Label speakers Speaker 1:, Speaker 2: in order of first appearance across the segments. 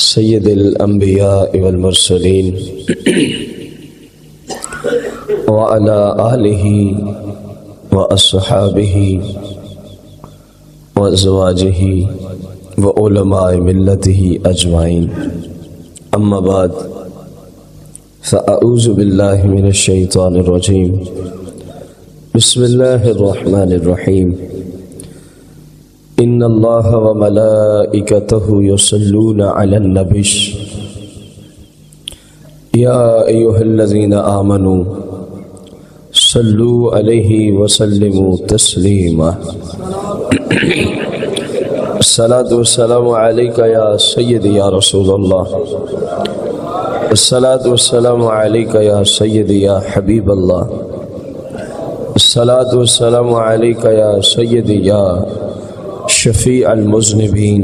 Speaker 1: سید الانبیاء والمرسلین وعلى آلہ واصحابہ وازواجہ وعلماء ملتہ اجمعین، اما بعد فاعوذ باللہ من الشیطان الرجیم، بسم اللہ الرحمن الرحیم۔ ان اللہ وملائکتہ یصلون علی النبی یا ایھا الذین آمنوا صلوا علیہ وسلموا تسلیما۔ الصلاۃ والسلام علیک یا سیدی یا رسول اللہ، الصلاۃ والسلام علیک یا سیدی یا حبیب اللہ، الصلاۃ والسلام علیک یا سیدی یا شفیع المذنبین،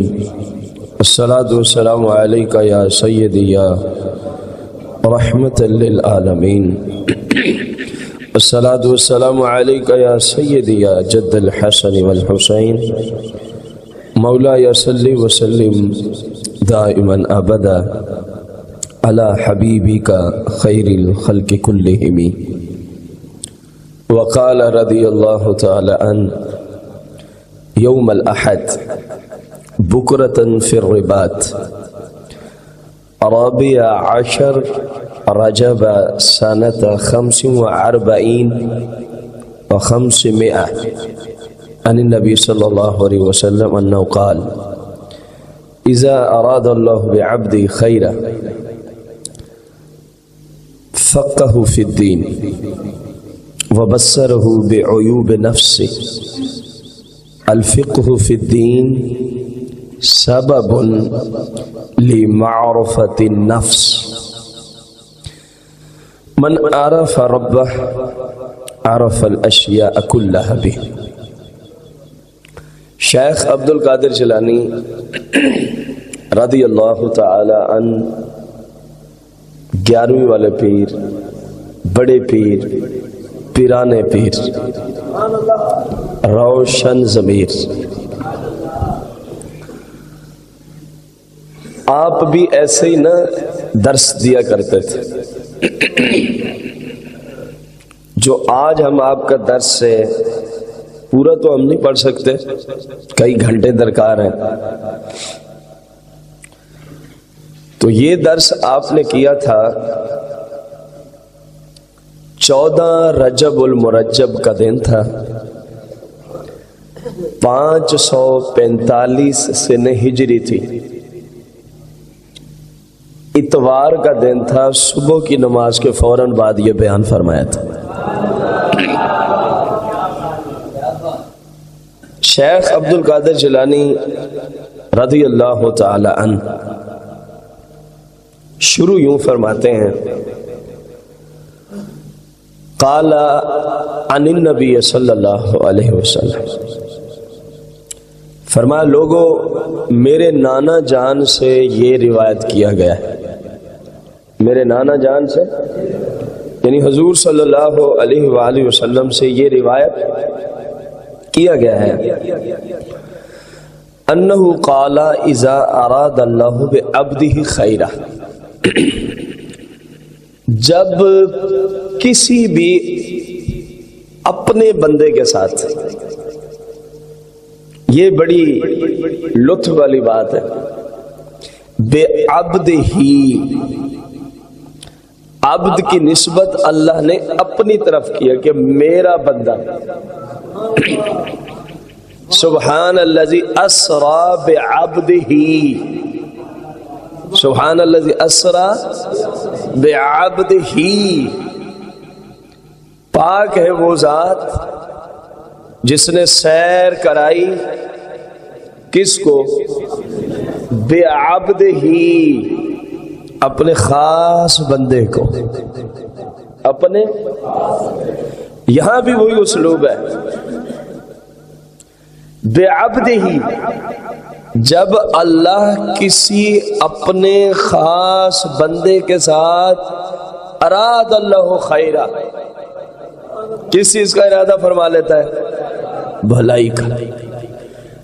Speaker 1: الصلاۃ والسلام علیک یا سیدی یا رحمۃ للعالمین، الصلاۃ والسلام علیک یا سیدی یا جد الحسن والحسین، مولایا صلی وسلم دائما ابدا علی حبیبک خیر الخلق کلہم۔ وقال رضی اللہ تعالی عنہ یوم الاحد بکرة فی الرباط رابع عشر رجب سنة 45 و500 عن النبی صلی اللہ علیہ وسلم انه قال اذا اراد الله بعبد خیرا فقه في الدين وبصره بعيوب نفسه۔ الفقه في الدين سبب لمعرفة النفس، من عرف ربه عرف الاشیاء كلها به۔ شیخ عبد القادر جیلانی رضی اللہ تعالی عنہ 11ویں والے پیر، بڑے پیر، پیرانے پیر، روشن ضمیر، آپ بھی ایسے ہی نہ درس دیا کرتے تھے جو آج ہم آپ کا درس سے پورا تو ہم نہیں پڑھ سکتے، کئی گھنٹے درکار ہیں، تو یہ درس آپ نے کیا تھا 14 رجب المرجب کا دن تھا، 545 سن ہجری تھی، اتوار کا دن تھا، صبح کی نماز کے فوراً بعد یہ بیان فرمایا تھا۔ شیخ عبد القادر جیلانی رضی اللہ تعالی عنہ شروع یوں فرماتے ہیں، قال عن النبی صلی اللہ علیہ وسلم، فرمایا لوگوں میرے نانا جان سے یہ روایت کیا گیا ہے، میرے نانا جان سے یعنی حضور صلی اللہ علیہ وآلہ وسلم سے یہ روایت کیا گیا ہے، انہ قال اذا اراد اللہ بعبدہ خیرا، جب کسی بھی اپنے بندے کے ساتھ، یہ بڑی لطف والی بات ہے، بے عبد ہی، عبد کی نسبت اللہ نے اپنی طرف کیا کہ میرا بندہ، سبحان الذی اسری بعبدہ، سبحان الذی اسری بعبدہ، پاک ہے وہ ذات جس نے سیر کرائی کس کو؟ بعبدہ، اپنے خاص بندے کو، اپنے، یہاں بھی وہی اسلوب ہے، بعبدہ، جب اللہ کسی اپنے خاص بندے کے ساتھ اراد اللہ خیرہ، کس چیز کا ارادہ فرما لیتا ہے؟ بھلائی کا،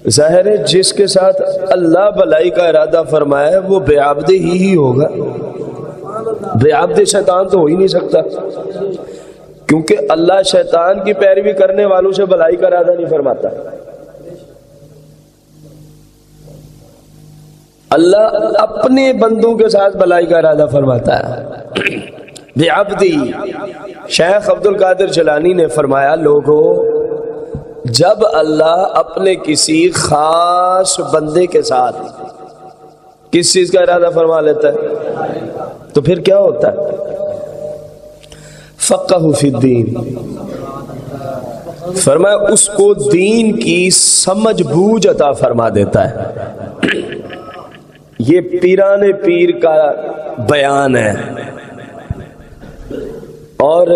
Speaker 1: ظاہر ہے جس کے ساتھ اللہ بھلائی کا ارادہ فرمایا وہ بے عابدی ہی ہوگا. بے عابدی شیطان تو ہو ہی نہیں سکتا، کیونکہ اللہ شیطان کی پیروی کرنے والوں سے بھلائی کا ارادہ نہیں فرماتا. اللہ اپنے بندوں کے ساتھ بھلائی کا ارادہ فرماتا ہے. بے عابدی. شیخ عبد القادر جیلانی نے فرمایا لوگوں، جب اللہ اپنے کسی خاص بندے کے ساتھ کس چیز کا ارادہ فرما لیتا ہے تو پھر کیا ہوتا ہے؟ فقہ فی الدین. فرمایا اس کو دین کی سمجھ بوجھ عطا فرما دیتا ہے. یہ پیران پیر کا بیان ہے. اور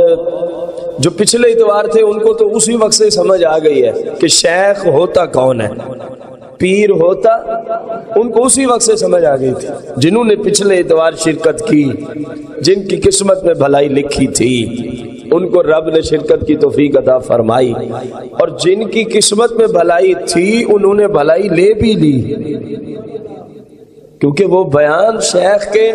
Speaker 1: جو پچھلے اتوار تھے ان کو تو اسی وقت سے سمجھ آ گئی ہے کہ شیخ ہوتا کون ہے، پیر ہوتا، ان کو اسی وقت سے سمجھ آ گئی تھی. جنہوں نے پچھلے اتوار شرکت کی، جن کی قسمت میں بھلائی لکھی تھی، ان کو رب نے شرکت کی توفیق عطا فرمائی، اور جن کی قسمت میں بھلائی تھی انہوں نے بھلائی لے بھی لی، کیونکہ وہ بیان شیخ کے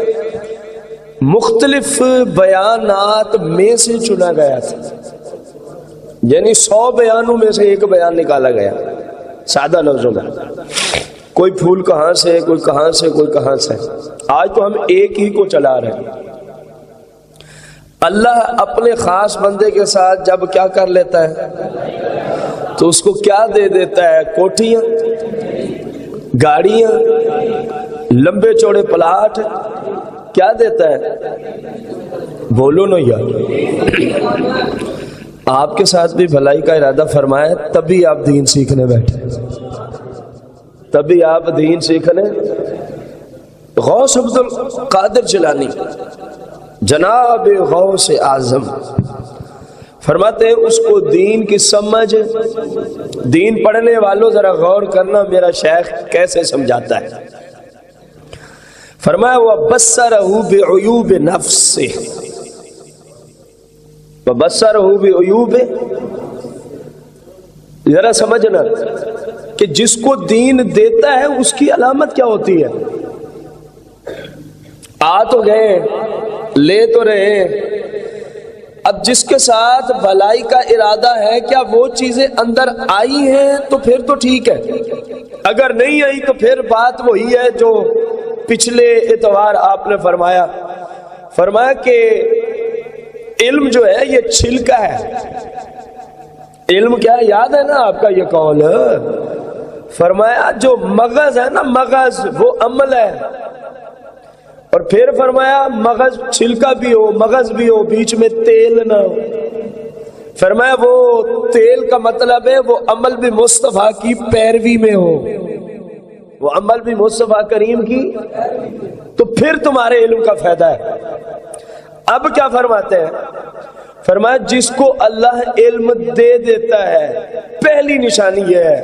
Speaker 1: مختلف بیانات میں سے چنا گیا تھا. یعنی 100 بیانوں میں سے ایک بیان نکالا گیا. سادہ لفظوں میں کوئی پھول کہاں سے، کوئی کہاں سے، کوئی کہاں سے. آج تو ہم ایک ہی کو چلا رہے ہیں. اللہ اپنے خاص بندے کے ساتھ جب کیا کر لیتا ہے تو اس کو کیا دے دیتا ہے؟ کوٹھیاں، گاڑیاں، لمبے چوڑے پلاٹ. کیا دیتا ہے؟ بولو نا یار. آپ کے ساتھ بھی بھلائی کا ارادہ فرمایا تبھی آپ دین سیکھنے بیٹھے، تبھی آپ دین سیکھنے. غوث عبد القادر جیلانی جناب غوث اعظم فرماتے ہیں اس کو دین کی سمجھ. دین پڑھنے والوں ذرا غور کرنا میرا شیخ کیسے سمجھاتا ہے. فرمایا وَبَصَّرَهُ بِعُيُوبِ نَفْسِهِ. وَبَصَّرَهُ بِعُيُوبِ، ذرا سمجھنا کہ جس کو دین دیتا ہے اس کی علامت کیا ہوتی ہے. آ تو گئے، لے تو رہے، اب جس کے ساتھ بھلائی کا ارادہ ہے کیا وہ چیزیں اندر آئی ہیں تو پھر تو ٹھیک ہے. اگر نہیں آئی تو پھر بات وہی ہے جو پچھلے اتوار آپ نے فرمایا کہ علم جو ہے یہ چھلکا ہے. علم کیا ہے؟ یاد ہے نا آپ کا یہ قول. فرمایا جو مغز ہے نا، مغز وہ عمل ہے. اور پھر فرمایا مغز چھلکا بھی ہو، مغز بھی ہو، بیچ میں تیل نہ ہو. فرمایا وہ تیل کا مطلب ہے وہ عمل بھی مصطفیٰ کی پیروی میں ہو، وہ عمل بھی مصطفیٰ کریم کی، تو پھر تمہارے علم کا فائدہ ہے. اب کیا فرماتے ہیں؟ فرمایا جس کو اللہ علم دے دیتا ہے پہلی نشانی یہ ہے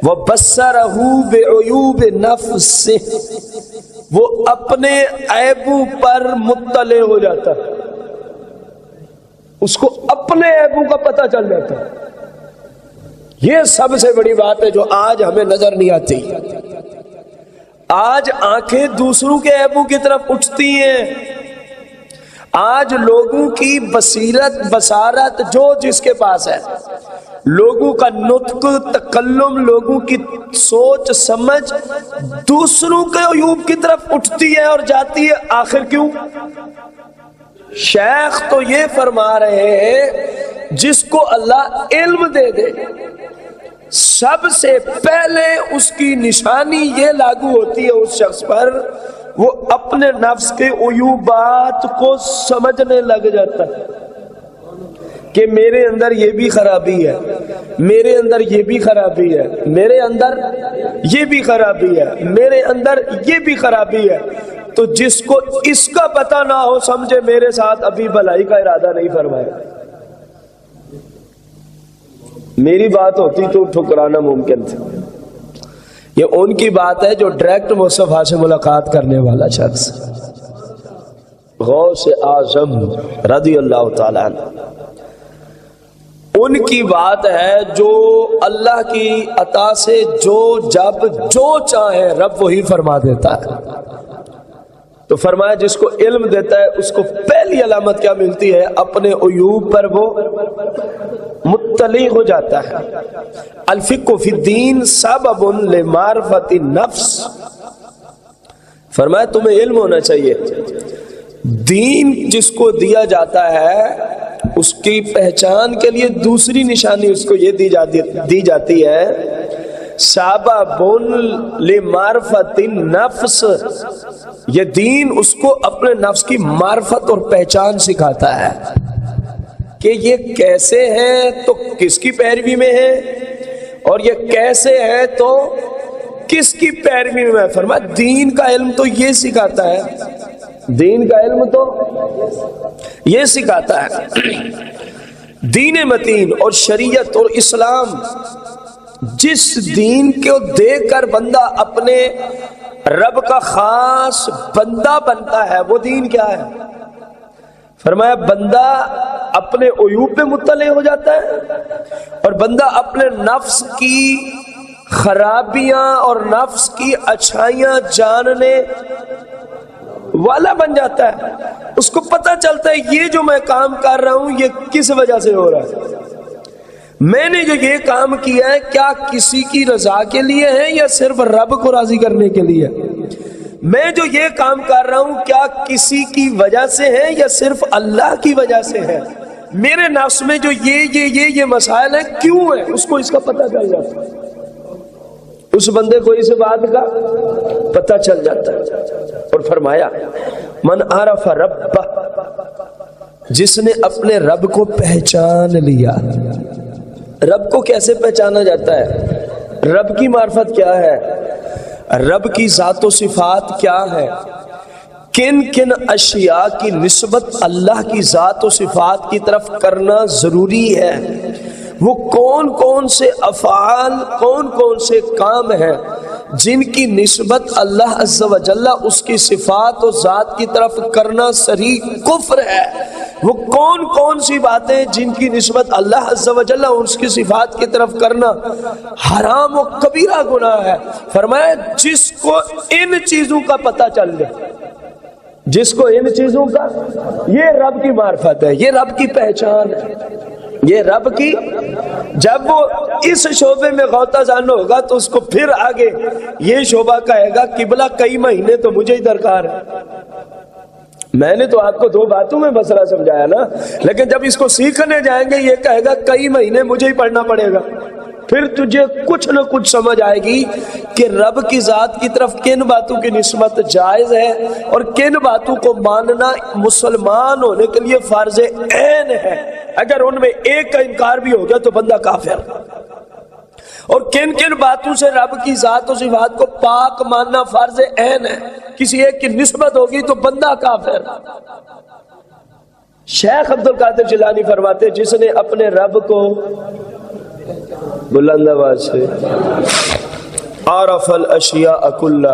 Speaker 1: وَبَصَّرَهُ بِعُيُوبِ نَفْسِهِ، وہ اپنے عیبوں پر مطلع ہو جاتا ہے. اس کو اپنے عیبوں کا پتہ چل جاتا ہے. یہ سب سے بڑی بات ہے جو آج ہمیں نظر نہیں آتی. آج آنکھیں دوسروں کے عیبوں کی طرف اٹھتی ہیں. آج لوگوں کی بصارت جو جس کے پاس ہے، لوگوں کا نطق، تکلم، لوگوں کی سوچ سمجھ دوسروں کے عیوب کی طرف اٹھتی ہے اور جاتی ہے. آخر کیوں؟ شیخ تو یہ فرما رہے ہیں جس کو اللہ علم دے دے سب سے پہلے اس کی نشانی یہ لاگو ہوتی ہے اس شخص پر، وہ اپنے نفس کے عیوبات کو سمجھنے لگ جاتا ہے کہ میرے اندر یہ بھی خرابی ہے، میرے اندر یہ بھی خرابی ہے، میرے اندر یہ بھی خرابی ہے، میرے اندر یہ بھی خرابی ہے. تو جس کو اس کا پتہ نہ ہو سمجھے میرے ساتھ ابھی بھلائی کا ارادہ نہیں فرمایا. میری بات ہوتی تو ٹھکرانا ممکن تھا. یہ ان کی بات ہے جو ڈائریکٹ مصطفیٰ سے ملاقات کرنے والا شخص غوث اعظم رضی اللہ تعالیٰ عنہ. ان کی بات ہے جو اللہ کی عطا سے جو جب جو چاہے رب وہی فرما دیتا ہے۔ تو فرمایا جس کو علم دیتا ہے اس کو پہلی علامت کیا ملتی ہے؟ اپنے عیوب پر وہ مطلع ہو جاتا ہے۔ الفقہ فی الدین سبب لمعرفت النفس، فرمایا تمہیں علم ہونا چاہیے۔ دین جس کو دیا جاتا ہے اس کی پہچان کے لیے دوسری نشانی اس کو یہ دی جاتی ہے، سبب لمعرفت النفس، یہ دین اس کو اپنے نفس کی معرفت اور پہچان سکھاتا ہے کہ یہ کیسے ہیں تو کس کی پیروی میں ہے، اور یہ کیسے ہے تو کس کی پیروی میں ہے۔ فرمایا دین کا علم تو یہ سکھاتا ہے، دین کا علم تو یہ سکھاتا ہے۔ دین متین اور شریعت اور اسلام، جس دین کو دیکھ کر بندہ اپنے رب کا خاص بندہ بنتا ہے، وہ دین کیا ہے؟ فرمایا بندہ اپنے عیوب پہ مطلع ہو جاتا ہے اور بندہ اپنے نفس کی خرابیاں اور نفس کی اچھائیاں جاننے والا بن جاتا ہے۔ اس کو پتہ چلتا ہے یہ جو میں کام کر رہا ہوں یہ کس وجہ سے ہو رہا ہے، میں نے جو یہ کام کیا ہے کیا کسی کی رضا کے لیے ہے یا صرف رب کو راضی کرنے کے لیے؟ میں جو یہ کام کر رہا ہوں کیا کسی کی وجہ سے ہے یا صرف اللہ کی وجہ سے ہے؟ میرے نفس میں جو یہ مسائل ہیں کیوں ہے، اس کو اس کا پتہ چل جاتا ہے، اس بندے کو اس بات کا پتہ چل جاتا ہے۔ اور فرمایا من عرف ربہ، جس نے اپنے رب کو پہچان لیا۔ رب کو کیسے پہچانا جاتا ہے؟ رب کی معرفت کیا ہے؟ رب کی ذات و صفات کیا ہے؟ کن کن اشیاء کی نسبت اللہ کی ذات و صفات کی طرف کرنا ضروری ہے؟ وہ کون کون سے افعال، کون کون سے کام ہیں جن کی نسبت اللہ عز و جل اس کی صفات و ذات کی طرف کرنا صریح کفر ہے؟ وہ کون کون سی باتیں جن کی نسبت اللہ عز و جل اس کی صفات کی طرف کرنا حرام و کبیرہ گناہ ہے؟ فرمایا جس کو ان چیزوں کا پتہ چل جائے، جس کو ان چیزوں کا، یہ رب کی معرفت ہے، یہ رب کی پہچان ہے، یہ رب کی۔ جب وہ اس شعبے میں غوطہ زن ہوگا تو اس کو پھر آگے یہ شعبہ کہے گا قبلہ کئی مہینے تو مجھے ہی درکار ہے۔ میں نے تو آپ کو دو باتوں میں مسئلہ سمجھایا نا، لیکن جب اس کو سیکھنے جائیں گے یہ کہے گا کئی مہینے مجھے ہی پڑھنا پڑے گا۔ پھر تجھے کچھ نہ کچھ سمجھ آئے گی کہ رب کی ذات کی طرف کن باتوں کی نسبت جائز ہے اور کن باتوں کو ماننا مسلمان ہونے کے لیے فرض عین ہے۔ اگر ان میں ایک کا انکار بھی ہو گیا تو بندہ کافر، اور کن کن باتوں سے رب کی ذات و صفات کو پاک ماننا فرض عین ہے، کسی ایک کی نسبت ہوگی تو بندہ کافر۔ شیخ عبد القادر جیلانی فرماتے جس نے اپنے رب کو بلند آواز سے عرف الاشیاء کلھا،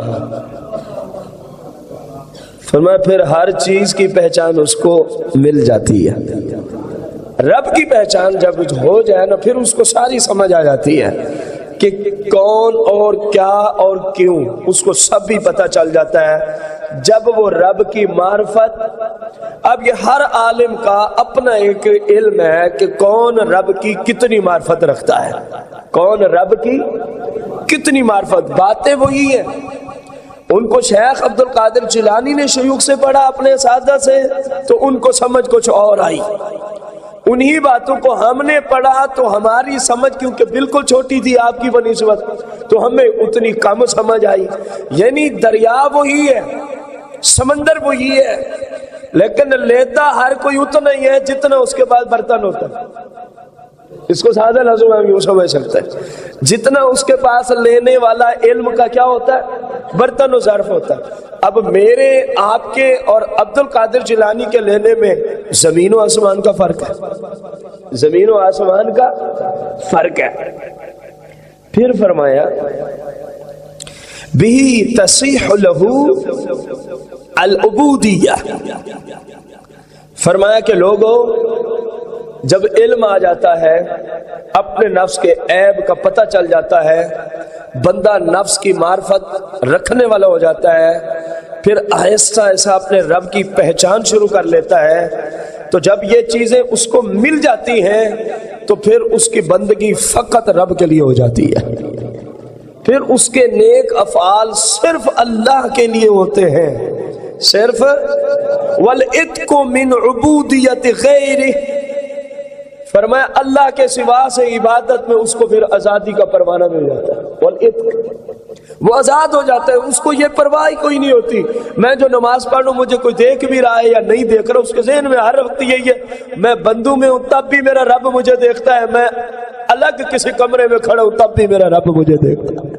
Speaker 1: فرمایا پھر ہر چیز کی پہچان اس کو مل جاتی ہے۔ رب کی پہچان جب ہو جائے نا پھر اس کو ساری سمجھ آ جاتی ہے کہ کون اور کیا اور کیوں، اس کو سب بھی پتہ چل جاتا ہے جب وہ رب کی معرفت۔ اب یہ ہر عالم کا اپنا ایک علم ہے کہ کون رب کی کتنی معرفت رکھتا ہے، کون رب کی کتنی معرفت۔ باتیں وہی ہیں، ان کو شیخ عبد القادر جیلانی نے شیوخ سے پڑھا اپنے اساتذہ سے تو ان کو سمجھ کچھ اور آئی، انہی باتوں کو ہم نے پڑھا تو ہماری سمجھ کیونکہ بالکل چھوٹی تھی آپ کی بنسبت تو ہمیں اتنی کم سمجھ آئی۔ یعنی دریا وہی ہے، سمندر وہی ہے، لیکن لیتا ہر کوئی اتنا ہی ہے جتنا اس کے پاس برتن ہوتا ہے۔ اس کو سادہ لفظوں میں ہم یوں سمجھ سکتے ہیں، جتنا اس کے پاس لینے والا علم کا کیا ہوتا ہے، برتن و ظرف ہوتا ہے۔ اب میرے، آپ کے اور عبد القادر جیلانی کے لینے میں زمین و آسمان کا فرق ہے، زمین و آسمان کا فرق ہے۔ پھر فرمایا بھی تصیح لہو العبودیہ، فرمایا کہ لوگوں جب علم آ جاتا ہے، اپنے نفس کے عیب کا پتہ چل جاتا ہے، بندہ نفس کی معرفت رکھنے والا ہو جاتا ہے، پھر آہستہ آہستہ اپنے رب کی پہچان شروع کر لیتا ہے، تو جب یہ چیزیں اس کو مل جاتی ہیں تو پھر اس کی بندگی فقط رب کے لیے ہو جاتی ہے، پھر اس کے نیک افعال صرف اللہ کے لیے ہوتے ہیں، صرف وَالْإِتْقُ مِنْ عُبُودِيَةِ غَيْرِهِ، فرمایا اللہ کے سوا سے عبادت میں اس کو پھر آزادی کا پروانہ مل جاتا ہے، وَالْإِتْقُ، وہ آزاد ہو جاتا ہے، اس کو یہ پرواہ کوئی نہیں ہوتی، میں جو نماز پڑھ رہا ہوں مجھے کوئی دیکھ بھی رہا ہے یا نہیں دیکھ رہا، اس کے ذہن میں ہر وقت یہی ہے میں بندوں میں ہوں تب بھی میرا رب مجھے دیکھتا ہے، میں الگ کسی کمرے میں کھڑا ہوں تب بھی میرا رب مجھے دیکھتا ہے۔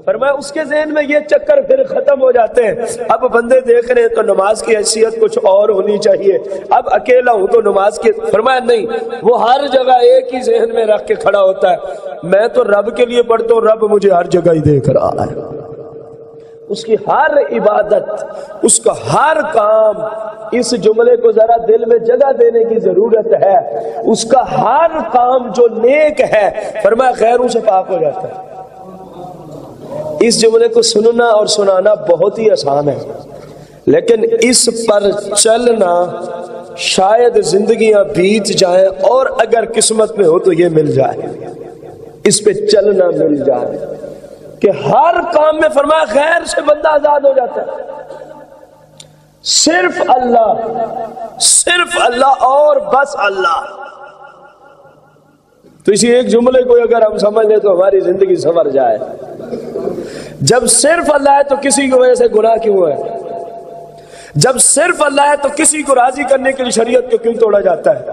Speaker 1: فرمایا اس کے ذہن میں یہ چکر پھر ختم ہو جاتے ہیں، اب بندے دیکھ رہے ہیں تو نماز کی حیثیت کچھ اور ہونی چاہیے، اب اکیلا ہوں تو نماز کی، فرمایا نہیں، وہ ہر جگہ ایک ہی ذہن میں رکھ کے کھڑا ہوتا ہے، میں تو رب کے لیے پڑھتا ہوں، رب مجھے ہر جگہ ہی دیکھ رہا ہے، اس کی ہر عبادت، اس کا ہر کام، اس جملے کو ذرا دل میں جگہ دینے کی ضرورت ہے، اس کا ہر کام جو نیک ہے فرمایا غیروں سے پاک ہو جاتا ہے۔ اس جملے کو سننا اور سنانا بہت ہی آسان ہے، لیکن اس پر چلنا شاید زندگیاں بیت جائیں، اور اگر قسمت میں ہو تو یہ مل جائے، اس پہ چلنا مل جائے کہ ہر کام میں فرمایا غیر سے بندہ آزاد ہو جاتا ہے، صرف اللہ اور بس اللہ۔ تو اسی ایک جملے کو اگر ہم سمجھ لیں تو ہماری زندگی سنور جائے۔ جب صرف اللہ ہے تو کسی کی وجہ سے گناہ کیوں ہے؟ جب صرف اللہ ہے تو کسی کو راضی کرنے کے لیے شریعت کو کیوں توڑا جاتا ہے؟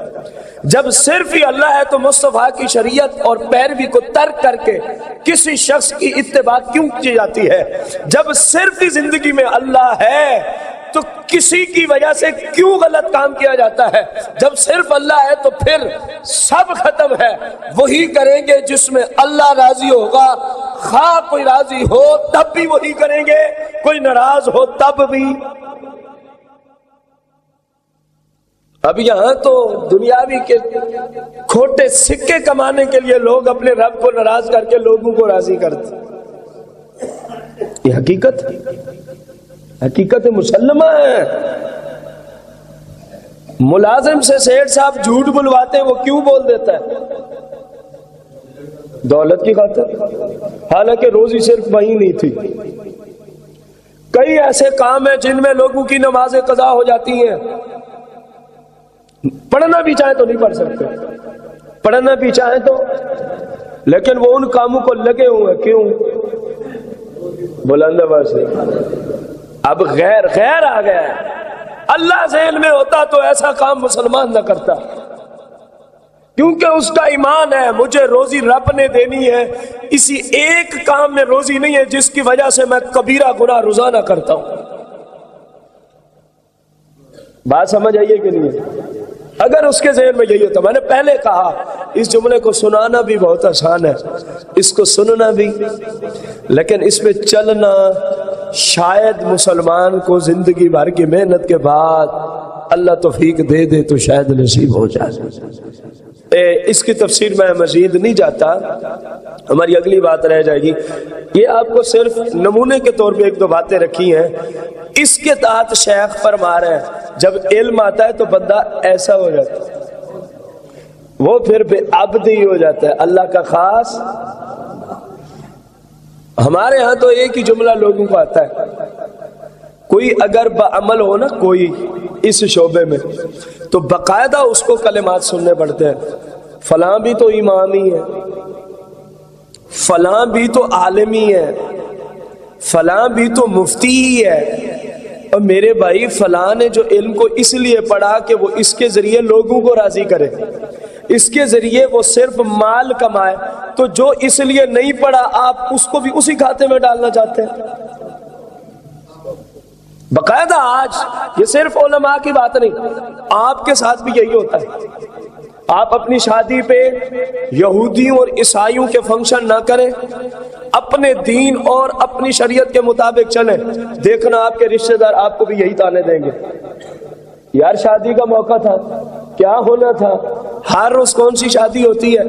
Speaker 1: جب صرف ہی اللہ ہے تو مصطفیٰ کی شریعت اور پیروی کو ترک کر کے کسی شخص کی اتباع کیوں کی جاتی ہے؟ جب صرف ہی زندگی میں اللہ ہے تو کسی کی وجہ سے کیوں غلط کام کیا جاتا ہے؟ جب صرف اللہ ہے تو پھر سب ختم ہے، وہی کریں گے جس میں اللہ راضی ہوگا، خواہ کوئی راضی ہو تب بھی وہی کریں گے، کوئی ناراض ہو تب بھی۔ اب یہاں تو دنیاوی کے کھوٹے سکے کمانے کے لیے لوگ اپنے رب کو ناراض کر کے لوگوں کو راضی کرتے، یہ حقیقت مسلمہ ہے۔ ملازم سے سیٹھ صاحب جھوٹ بلواتے ہیں، وہ کیوں بول دیتا ہے؟ دولت کی خاطر، حالانکہ روزی صرف وہی نہیں تھی۔ کئی ایسے کام ہیں جن میں لوگوں کی نمازیں قضا ہو جاتی ہیں، پڑھنا بھی چاہیں تو نہیں پڑھ سکتے، پڑھنا بھی چاہیں تو، لیکن وہ ان کاموں کو لگے ہوئے، کیوں؟ بلند آواز سے اب غیر آ گیا ہے۔ اللہ ذہن میں ہوتا تو ایسا کام مسلمان نہ کرتا، کیونکہ اس کا ایمان ہے مجھے روزی رب نے دینی ہے، اسی ایک کام میں روزی نہیں ہے جس کی وجہ سے میں کبیرہ گناہ روزانہ کرتا ہوں۔ بات سمجھ آئیے کہ نہیں؟ اگر اس کے ذہن میں یہی ہوتا، میں نے پہلے کہا اس جملے کو سنانا بھی بہت آسان ہے، اس کو سننا بھی، لیکن اس پہ چلنا شاید مسلمان کو زندگی بھر کی محنت کے بعد اللہ توفیق دے دے تو شاید نصیب ہو جائے۔ اس کی تفسیر میں مزید نہیں جاتا، ہماری اگلی بات رہ جائے گی۔ یہ آپ کو صرف نمونے کے طور پہ ایک دو باتیں رکھی ہیں، اس کے تحت شیخ فرما رہے ہیں جب علم آتا ہے تو بندہ ایسا ہو جاتا ہے، وہ پھر بے عبدی ہو جاتا ہے، اللہ کا خاص۔ ہمارے ہاں تو ایک ہی جملہ لوگوں کو آتا ہے، کوئی اگر بعمل ہو نا کوئی اس شعبے میں تو باقاعدہ اس کو کلمات سننے پڑتے ہیں، فلاں بھی تو امام ہی ہے، فلاں بھی تو عالم ہی ہے، فلاں بھی تو مفتی ہی ہے، اور میرے بھائی فلاں نے جو علم کو اس لیے پڑھا کہ وہ اس کے ذریعے لوگوں کو راضی کرے، اس کے ذریعے وہ صرف مال کمائے، تو جو اس لیے نہیں پڑھا آپ اس کو بھی اسی کھاتے میں ڈالنا چاہتے ہیں۔ باقاعدہ آج یہ صرف علماء کی بات نہیں، آپ کے ساتھ بھی یہی ہوتا ہے۔ آپ اپنی شادی پہ یہودیوں اور عیسائیوں کے فنکشن نہ کریں، اپنے دین اور اپنی شریعت کے مطابق چلیں، دیکھنا آپ کے رشتہ دار آپ کو بھی یہی تانے دیں گے، یار شادی کا موقع تھا، کیا ہونا تھا، ہر روز کون سی شادی ہوتی ہے؟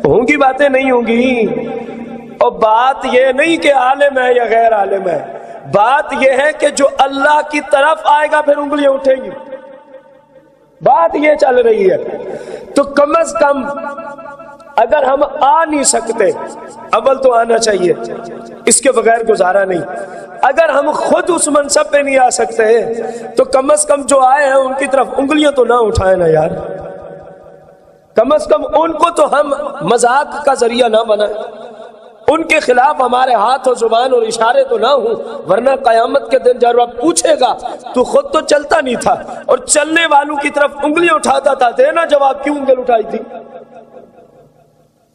Speaker 1: ہوں گی باتیں نہیں ہوں گی. اور بات یہ نہیں کہ عالم ہے یا غیر عالم ہے، بات یہ ہے کہ جو اللہ کی طرف آئے گا پھر انگلیاں اٹھیں گی. بات یہ چل رہی ہے. تو کم از کم اگر ہم آ نہیں سکتے، اول تو آنا چاہیے، اس کے بغیر گزارا نہیں. اگر ہم خود اس منصب پہ نہیں آ سکتے تو کم از کم جو آئے ہیں ان کی طرف انگلیاں تو نہ اٹھائیں نا یار. کم از کم ان کو تو ہم مذاق کا ذریعہ نہ بنائیں، ان کے خلاف ہمارے ہاتھ اور زبان اور اشارے تو نہ ہوں، ورنہ قیامت کے دن جب رب پوچھے گا تو خود تو چلتا نہیں تھا اور چلنے والوں کی طرف انگلیاں اٹھاتا تھا، دینا جواب کیوں انگل اٹھائی تھی.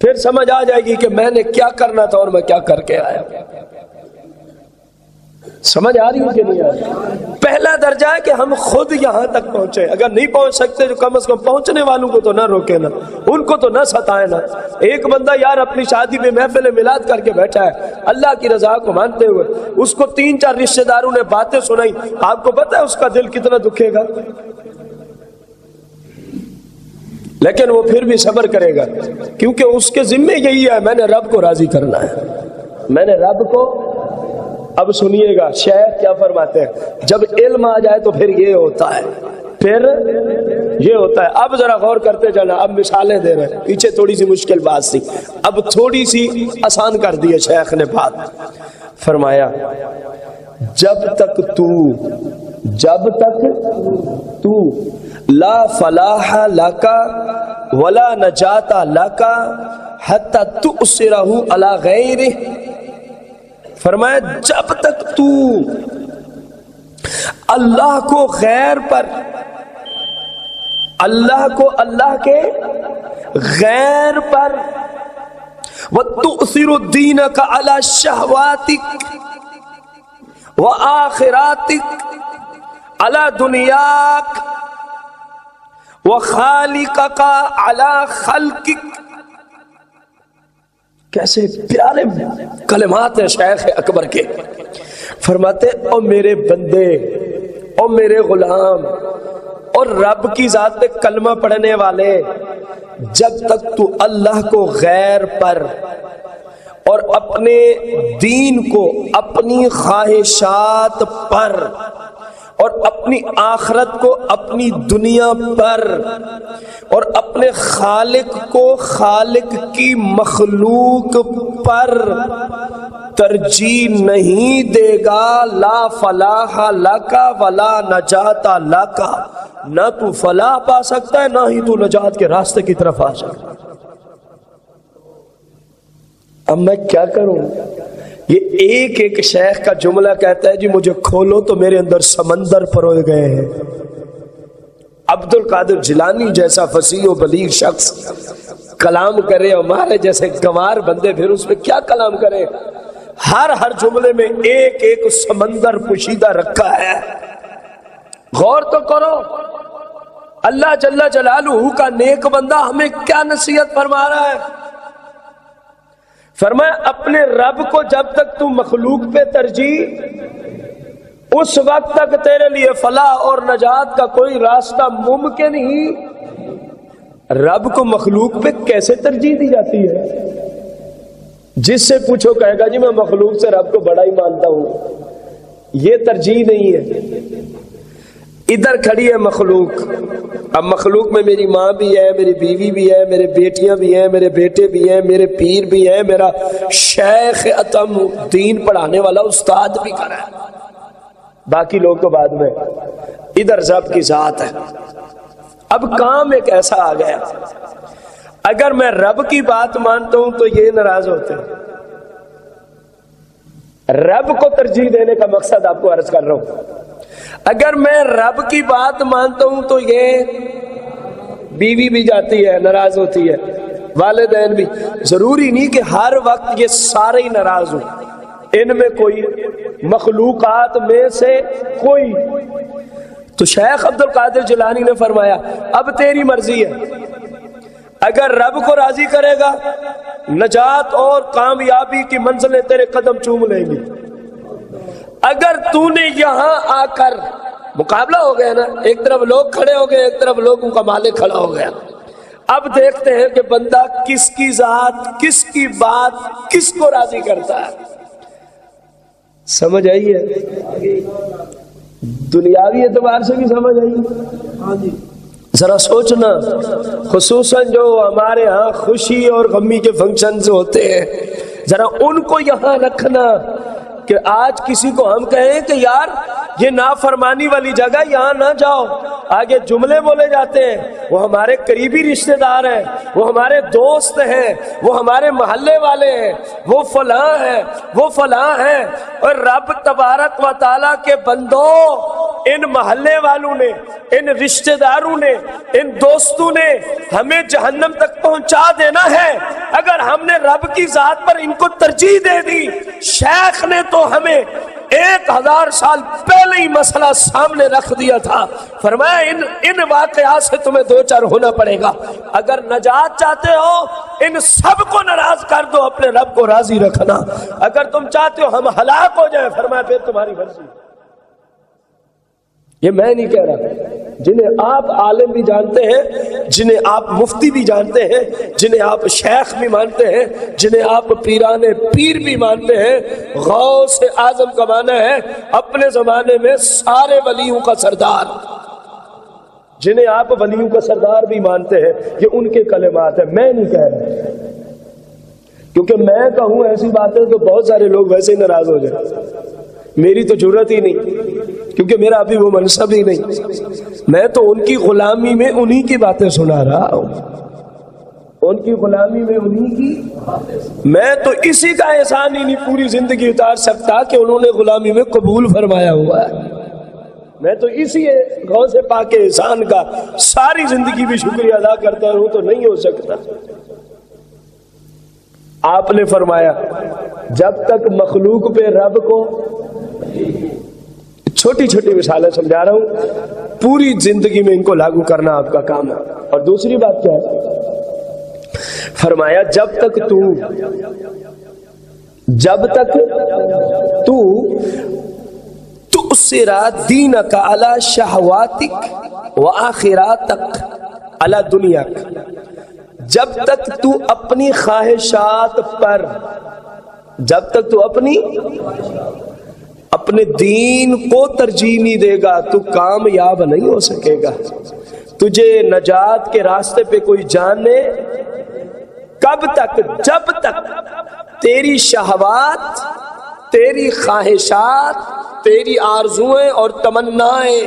Speaker 1: پھر سمجھ آ جائے گی کہ میں نے کیا کرنا تھا اور میں کیا کر کے آیا. سمجھ آ رہی ہے کہ نہیں آ رہی؟ پہلا درجہ ہے کہ ہم خود یہاں تک پہنچے. اگر نہیں پہنچ سکتے تو کم از کم پہنچنے والوں کو تو نہ روکے نا، ان کو تو نہ ستائے نا. ایک بندہ یار اپنی شادی میں محفل میلاد کر کے بیٹھا ہے اللہ کی رضا کو مانتے ہوئے، اس کو 3-4 رشتہ داروں نے باتیں سنائی، آپ کو پتہ ہے اس کا دل کتنا دکھے گا؟ لیکن وہ پھر بھی صبر کرے گا، کیونکہ اس کے ذمے یہی ہے میں نے رب کو راضی کرنا ہے، میں نے رب کو. اب سنیے گا شیخ کیا فرماتے ہیں، جب علم آ جائے تو پھر یہ ہوتا ہے، پھر یہ ہوتا ہے. اب ذرا غور کرتے جانا، اب مثالیں دے رہے ہیں، پیچھے تھوڑی سی مشکل بات تھی، اب تھوڑی سی آسان کر دی ہے شیخ نے بات. فرمایا جب تک تو لا فلاح لکا ولا نجات لکا حتی تؤثرہ علی غیرہ. فرمایا جب تک تو اللہ کو غیر پر، اللہ کو اللہ کے غیر پر، وَتُؤْثِرُ دِينَكَ عَلَى شَهْوَاتِكَ وَآخِرَاتِكَ عَلَى دُنْيَاكَ وَخَالِقَكَ عَلَى خَلْقِكَ. کیسے پیارے کلمات ہیں شیخ اکبر کے. فرماتے او میرے بندے، او میرے غلام اور رب کی ذات پہ کلمہ پڑھنے والے، جب تک تو اللہ کو غیر پر اور اپنے دین کو اپنی خواہشات پر اور اپنی آخرت کو اپنی دنیا پر اور اپنے خالق کو خالق کی مخلوق پر ترجیح نہیں دے گا، لا فلاح لکا ولا نجات لکا، نہ تو فلاح پا سکتا ہے نہ ہی تو نجات کے راستے کی طرف آ سکتا. اب میں کیا کروں؟ یہ ایک ایک شیخ کا جملہ کہتا ہے جی مجھے کھولو تو میرے اندر سمندر پروئے گئے ہیں. عبد القادر جیلانی جیسا فصیح و بلیغ شخص کلام کرے، ہمارے جیسے گنوار بندے پھر اس میں کیا کلام کرے؟ ہر جملے میں ایک ایک سمندر پوشیدہ رکھا ہے. غور تو کرو، اللہ جل جلالہ کا نیک بندہ ہمیں کیا نصیحت فرما رہا ہے. فرمایا اپنے رب کو جب تک تو مخلوق پہ ترجیح، اس وقت تک تیرے لیے فلاح اور نجات کا کوئی راستہ ممکن ہی. رب کو مخلوق پہ کیسے ترجیح دی جاتی ہے؟ جس سے پوچھو کہے گا جی میں مخلوق سے رب کو بڑا ہی مانتا ہوں. یہ ترجیح نہیں ہے. ادھر کھڑی ہے مخلوق، اب مخلوق میں میری ماں بھی ہے، میری بیوی بھی ہے، میرے بیٹیاں بھی ہیں، میرے بیٹے بھی ہیں، میرے پیر بھی ہیں، میرا شیخ اتم دین پڑھانے والا استاد بھی کھڑا ہے، باقی لوگ تو بعد میں. ادھر رب کی ذات ہے. اب کام ایک ایسا آ گیا، اگر میں رب کی بات مانتا ہوں تو یہ ناراض ہوتے ہیں. رب کو ترجیح دینے کا مقصد آپ کو عرض کر رہا ہوں. اگر میں رب کی بات مانتا ہوں تو یہ بیوی بھی جاتی ہے، ناراض ہوتی ہے، والدین بھی. ضروری نہیں کہ ہر وقت یہ سارے ہی ناراض ہوں، ان میں کوئی مخلوقات میں سے کوئی. تو شیخ عبد القادر جیلانی نے فرمایا اب تیری مرضی ہے، اگر رب کو راضی کرے گا نجات اور کامیابی کی منزلیں تیرے قدم چوم لیں گی. اگر تو نے یہاں آ کر مقابلہ ہو گیا نا، ایک طرف لوگ کھڑے ہو گئے، ایک طرف لوگوں کا مالک کھڑا ہو گیا. اب دیکھتے ہیں کہ بندہ کس کی ذات، کس کی بات، کس کو راضی کرتا ہے. سمجھ آئی ہے؟ دنیاوی اعتبار سے بھی سمجھ آئی. ذرا سوچنا، خصوصاً جو ہمارے ہاں خوشی اور غمی کے فنکشنز ہوتے ہیں، ذرا ان کو یہاں رکھنا کہ آج کسی کو ہم کہیں کہ یار یہ نافرمانی والی جگہ یہاں نہ جاؤ، آگے جملے بولے جاتے ہیں، وہ ہمارے قریبی رشتہ دار ہیں، وہ ہمارے دوست ہیں، وہ ہمارے محلے والے ہیں، وہ فلاں ہیں، وہ فلاں ہیں. اور رب تبارک و تعالیٰ کے بندوں، ان محلے والوں نے، ان رشتہ داروں نے، ان دوستوں نے ہمیں جہنم تک پہنچا دینا ہے. اگر ہم نے رب کی ذات پر ان کو ترجیح دے دی، شیخ نے تو ہمیں 1000 سال پہلے ہی مسئلہ سامنے رکھ دیا تھا. فرمایا ان واقعات سے تمہیں دو چار ہونا پڑے گا. اگر نجات چاہتے ہو ان سب کو ناراض کر دو، اپنے رب کو راضی رکھنا. اگر تم چاہتے ہو ہم ہلاک ہو جائیں، فرمایا پھر تمہاری مرضی. یہ میں نہیں کہہ رہا، جنہیں آپ عالم بھی جانتے ہیں، جنہیں آپ مفتی بھی جانتے ہیں، جنہیں آپ شیخ بھی مانتے ہیں، جنہیں آپ پیران پیر بھی مانتے ہیں، غوث اعظم کا معنی ہے اپنے زمانے میں سارے ولیوں کا سردار، جنہیں آپ ولیوں کا سردار بھی مانتے ہیں، یہ ان کے کلمات ہیں. میں نہیں کہہ رہا، کیونکہ میں کہوں ایسی باتیں تو بہت سارے لوگ ویسے ہی ناراض ہو جائیں. میری تو ضرورت ہی نہیں، کیونکہ میرا ابھی وہ منصب ہی نہیں. میں تو ان کی غلامی میں انہی کی باتیں سنا رہا ہوں، ان کی غلامی میں انہی کی. میں تو اسی کا احسان ہی نہیں پوری زندگی اتار سکتا کہ انہوں نے غلامی میں قبول فرمایا ہوا ہے. میں تو اسی غوث پاک کے احسان کا ساری زندگی بھی شکریہ ادا کرتا رہوں تو نہیں ہو سکتا. آپ نے فرمایا جب تک مخلوق پہ رب کو، چھوٹی چھوٹی مثالیں سمجھا رہا ہوں، پوری زندگی میں ان کو لاگو کرنا آپ کا کام ہے. اور دوسری بات کیا ہے؟ فرمایا جب تک تو تؤثر دینک علی شہواتک وآخراتک علی دنیاک، جب تک تو اپنی خواہشات پر، جب تک تو اپنے دین کو ترجیح نہیں دے گا تو کامیاب نہیں ہو سکے گا. تجھے نجات کے راستے پہ کوئی جانے کب تک؟ جب تک تیری شہوات، تیری خواہشات، تیری آرزویں اور تمنائیں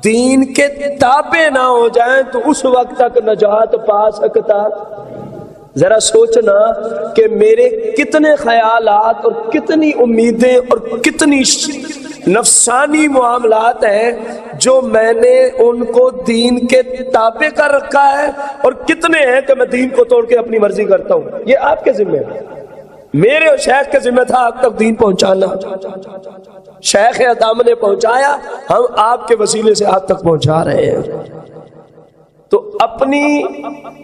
Speaker 1: دین کے تابع نہ ہو جائیں تو اس وقت تک نجات پا سکتا. ذرا سوچنا کہ میرے کتنے خیالات اور کتنی امیدیں اور کتنی نفسانی معاملات ہیں جو میں نے ان کو دین کے تابع کر رکھا ہے، اور کتنے ہیں کہ میں دین کو توڑ کے اپنی مرضی کرتا ہوں. یہ آپ کے ذمہ ہے، میرے اور شیخ کے ذمہ تھا آپ تک دین پہنچانا. شیخ عطام نے پہنچایا، ہم آپ کے وسیلے سے آپ تک پہنچا رہے ہیں. تو اپنی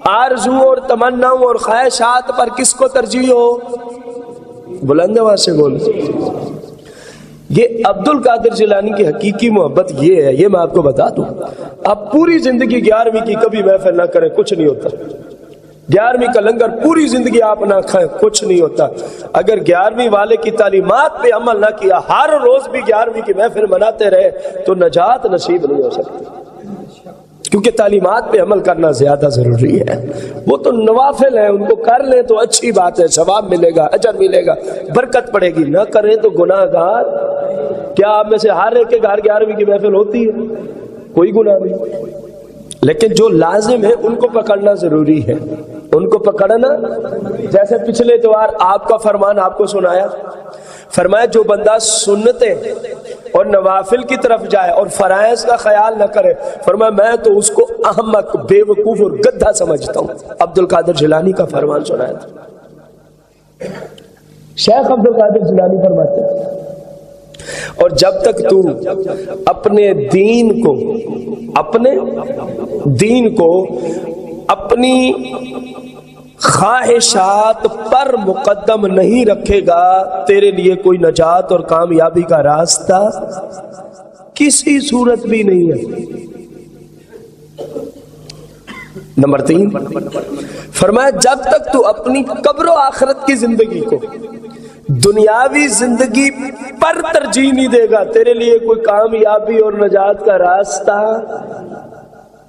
Speaker 1: آرزو اور تمناؤں اور خواہشات پر کس کو ترجیح ہو؟ بلند آواز سے بول. یہ عبد القادر جیلانی کی حقیقی محبت یہ ہے، یہ میں آپ کو بتا دوں. آپ پوری زندگی 11ویں کی کبھی محفل نہ کریں، کچھ نہیں ہوتا. 11ویں کا لنگر پوری زندگی آپ نہ کھائیں، کچھ نہیں ہوتا. اگر 11ویں والے کی تعلیمات پہ عمل نہ کیا، ہر روز بھی 11ویں کی محفل مناتے رہے تو نجات نصیب نہیں ہو سکتی. کیونکہ تعلیمات پہ عمل کرنا زیادہ ضروری ہے. وہ تو نوافل ہیں، ان کو کر لیں تو اچھی بات ہے، ثواب ملے گا، اجر ملے گا، برکت پڑے گی. نہ کریں تو گناہ گار. کیا آپ میں سے ہر ایک کے گھر 11ویں کی محفل ہوتی ہے؟ کوئی گناہ نہیں. لیکن جو لازم ہے ان کو پکڑنا ضروری ہے، ان کو پکڑنا. جیسے پچھلے اتوار آپ کا فرمان آپ کو سنایا، فرمایا جو بندہ سنتیں اور نوافل کی طرف جائے اور فرائض کا خیال نہ کرے، فرمایا میں تو اس کو احمق، بے وقوف اور گدھا سمجھتا ہوں. عبد القادر جیلانی کا فرمان سنایا تھا. شیخ عبد القادر جیلانی فرماتے ہیں اور جب تک تو اپنے دین کو اپنی خواہشات پر مقدم نہیں رکھے گا، تیرے لیے کوئی نجات اور کامیابی کا راستہ کسی صورت بھی نہیں ہے. نمبر 3 فرمایا جب تک تو اپنی قبر و آخرت کی زندگی کو دنیاوی زندگی پر ترجیح نہیں دے گا، تیرے لیے کوئی کامیابی اور نجات کا راستہ،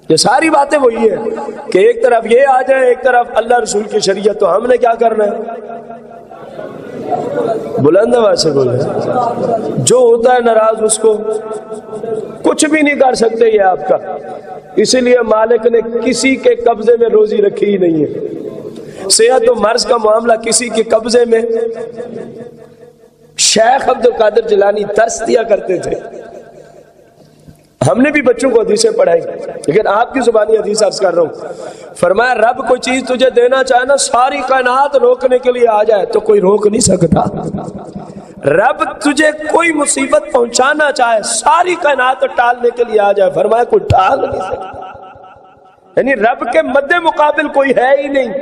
Speaker 1: یہ ساری باتیں وہی ہیں کہ ایک طرف یہ آ جائے، ایک طرف اللہ رسول کی شریعت، تو ہم نے کیا کرنا ہے؟ بلند آواز سے بولے، جو ہوتا ہے ناراض اس کو کچھ بھی نہیں کر سکتے یہ آپ کا، اسی لیے مالک نے کسی کے قبضے میں روزی رکھی ہی نہیں ہے۔ صحت و مرض کا معاملہ کسی کے قبضے میں، شیخ عبد القادر جیلانی درس دیا کرتے تھے، ہم نے بھی بچوں کو حدیثیں پڑھائی، لیکن آپ کی زبانی حدیث عرض کر رہا ہوں۔ فرمایا رب کوئی چیز تجھے دینا چاہے نا، ساری کائنات روکنے کے لیے آ جائے تو کوئی روک نہیں سکتا۔ رب تجھے کوئی مصیبت پہنچانا چاہے، ساری کائنات ٹالنے کے لیے آ جائے، فرمایا کوئی ٹال نہیں سکتا، یعنی رب کے مد مقابل کوئی ہے ہی نہیں۔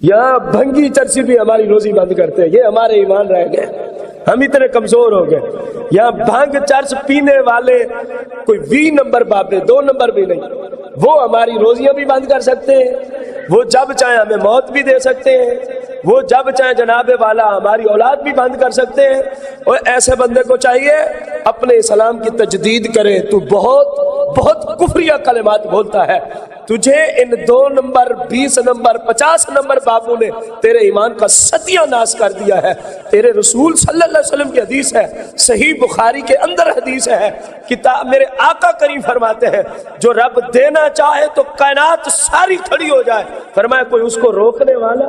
Speaker 1: یہاں بھنگی چرسی بھی ہماری روزی بند کرتے ہیں، یہ ہمارے ایمان رہ گئے، ہم اتنے کمزور ہو گئے۔ یہاں بھنگ چرس پینے والے کوئی 20 نمبر بابے، 2 نمبر بھی نہیں، وہ ہماری روزیاں بھی بند کر سکتے ہیں، وہ جب چاہے ہمیں موت بھی دے سکتے ہیں، وہ جب چاہے جناب والا ہماری اولاد بھی بند کر سکتے ہیں۔ اور ایسے بندے کو چاہیے اپنے اسلام کی تجدید کرے، تو بہت کفریہ کلمات بولتا ہے، تجھے ان 2 نمبر 20 نمبر 50 نمبر بابوں نے تیرے ایمان کا ستیہ ناش کر دیا ہے۔ تیرے رسول صلی اللہ علیہ وسلم کی حدیث ہے، صحیح بخاری کے اندر حدیث ہے، کتاب میرے آقا کریم فرماتے ہیں جو رب دینا چاہے تو کائنات ساری کھڑی ہو جائے، فرمایا کوئی اس کو روکنے والا،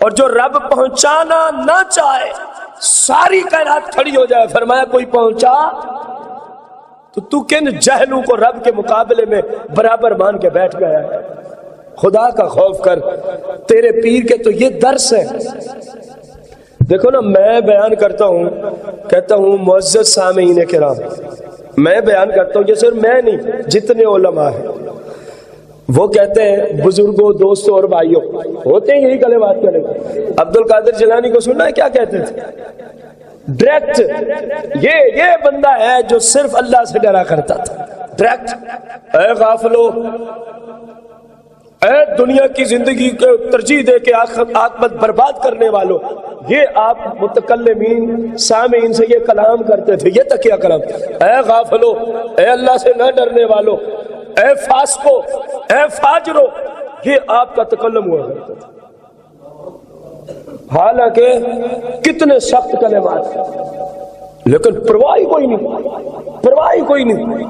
Speaker 1: اور جو رب پہنچانا نہ چاہے ساری کائنات کھڑی ہو جائے، فرمایا کوئی پہنچا، تو کن جہلوں کو رب کے مقابلے میں برابر مان کے بیٹھ گیا ہے؟ خدا کا خوف کر، تیرے پیر کے تو یہ درس ہے۔ دیکھو نا، میں بیان کرتا ہوں، کہتا ہوں معزز سامعین کرام، میں بیان کرتا ہوں، یہ صرف میں نہیں، جتنے علماء ہیں وہ کہتے ہیں، بزرگوں، دوستوں اور بھائیوں، ہوتے ہیں یہی کلمات کرنے۔ عبد القادر جیلانی کو سننا ہے کیا کہتے تھے؟ ڈائریکٹ یہ بندہ ہے جو صرف اللہ سے ڈرا کرتا تھا، ڈائریکٹ، اے غافلو، اے دنیا کی زندگی کو ترجیح دے کے عاقبت برباد کرنے والوں، یہ آپ متکلمین سامعین سے یہ کلام کرتے تھے، یہ تکیہ کلام، اے غافلو، اے اللہ سے نہ ڈرنے والو، اے فاسقو، اے فاجرو، یہ آپ کا تکلم ہوا کرتا تھا۔ حالانکہ کتنے سخت کلمات، لیکن پرواہ کوئی نہیں، پرواہ کوئی نہیں۔